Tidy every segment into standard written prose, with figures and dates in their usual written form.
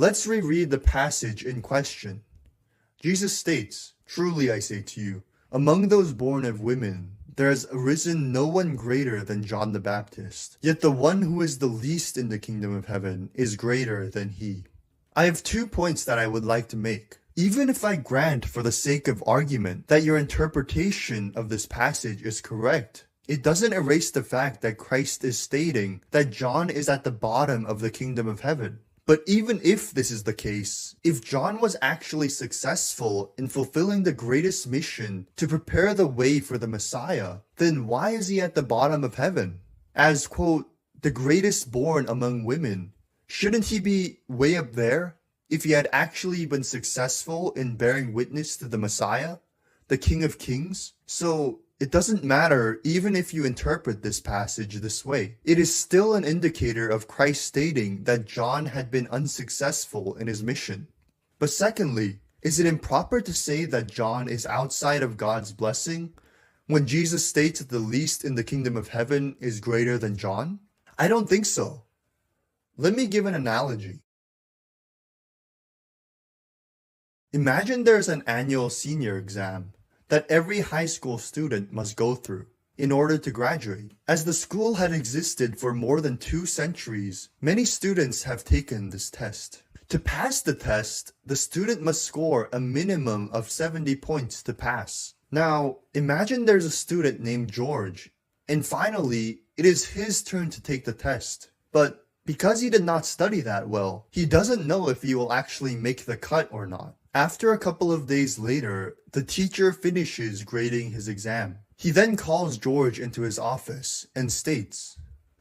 Let's reread the passage in question. Jesus states, "Truly I say to you, among those born of women, there has arisen no one greater than John the Baptist. Yet the one who is the least in the kingdom of heaven is greater than he." I have 2 points that I would like to make. Even if I grant for the sake of argument that your interpretation of this passage is correct, it doesn't erase the fact that Christ is stating that John is at the bottom of the kingdom of heaven. But even if this is the case, if John was actually successful in fulfilling the greatest mission to prepare the way for the Messiah, then why is he at the bottom of heaven? As, quote, the greatest born among women, shouldn't he be way up there if he had actually been successful in bearing witness to the Messiah, the King of Kings? So it doesn't matter even if you interpret this passage this way. It is still an indicator of Christ stating that John had been unsuccessful in his mission. But secondly, is it improper to say that John is outside of God's blessing when Jesus states that the least in the kingdom of heaven is greater than John? I don't think so. Let me give an analogy. Imagine there's an annual senior exam that every high school student must go through in order to graduate. As the school had existed for more than 2 centuries, many students have taken this test. To pass the test, the student must score a minimum of 70 points to pass. Now, imagine there's a student named George, and finally, it is his turn to take the test. But because he did not study that well, he doesn't know if he will actually make the cut or not. After a couple of days later, the teacher finishes grading his exam. He then calls George into his office and states,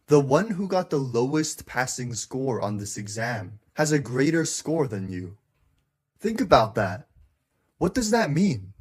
"The one who got the lowest passing score on this exam has a greater score than you." Think about that. What does that mean?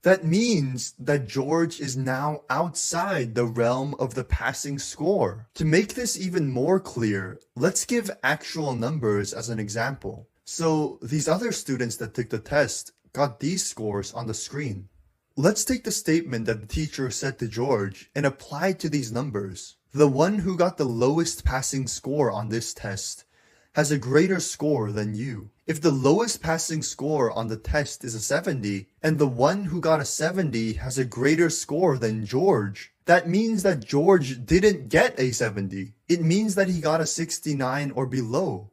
That means that George is now outside the realm of the passing score. To make this even more clear, let's give actual numbers as an example. So these other students that took the test got these scores on the screen. Let's take the statement that the teacher said to George and apply it to these numbers. The one who got the lowest passing score on this test has a greater score than you. If the lowest passing score on the test is a 70, and the one who got a 70 has a greater score than George, that means that George didn't get a 70. It means that he got a 69 or below,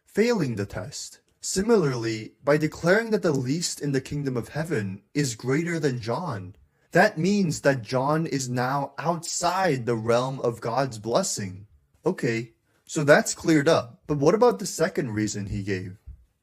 failing the test. Similarly, by declaring that the least in the kingdom of heaven is greater than John, that means that John is now outside the realm of God's blessing. Okay, so that's cleared up. But what about the second reason he gave?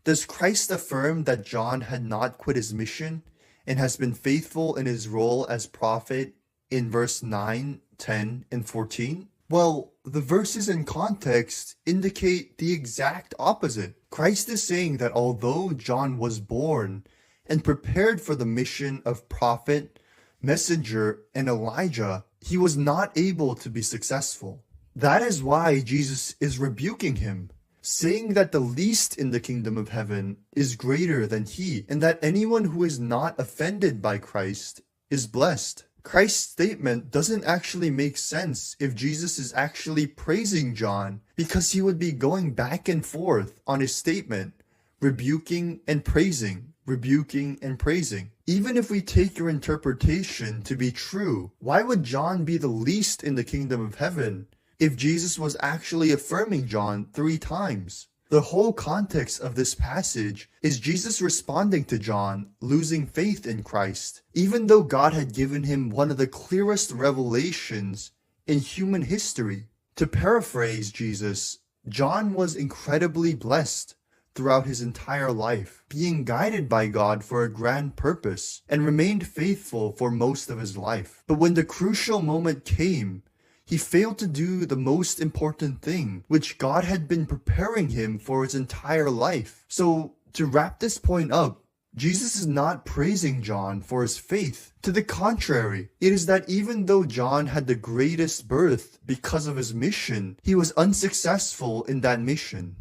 Does Christ affirm that John had not quit his mission and has been faithful in his role as prophet in verse 9, 10, and 14? Well, the verses in context indicate the exact opposite. Christ is saying that although John was born and prepared for the mission of prophet, messenger, and Elijah, he was not able to be successful. That is why Jesus is rebuking him, saying that the least in the kingdom of heaven is greater than he, and that anyone who is not offended by Christ is blessed. Christ's statement doesn't actually make sense if Jesus is actually praising John, because he would be going back and forth on his statement, rebuking and praising, rebuking and praising. Even if we take your interpretation to be true, why would John be the least in the kingdom of heaven if Jesus was actually affirming John 3 times? The whole context of this passage is Jesus responding to John losing faith in Christ, even though God had given him one of the clearest revelations in human history. To paraphrase Jesus, John was incredibly blessed throughout his entire life, being guided by God for a grand purpose, and remained faithful for most of his life. But when the crucial moment came, he failed to do the most important thing, which God had been preparing him for his entire life. So, to wrap this point up, Jesus is not praising John for his faith. To the contrary, it is that even though John had the greatest birth because of his mission, he was unsuccessful in that mission.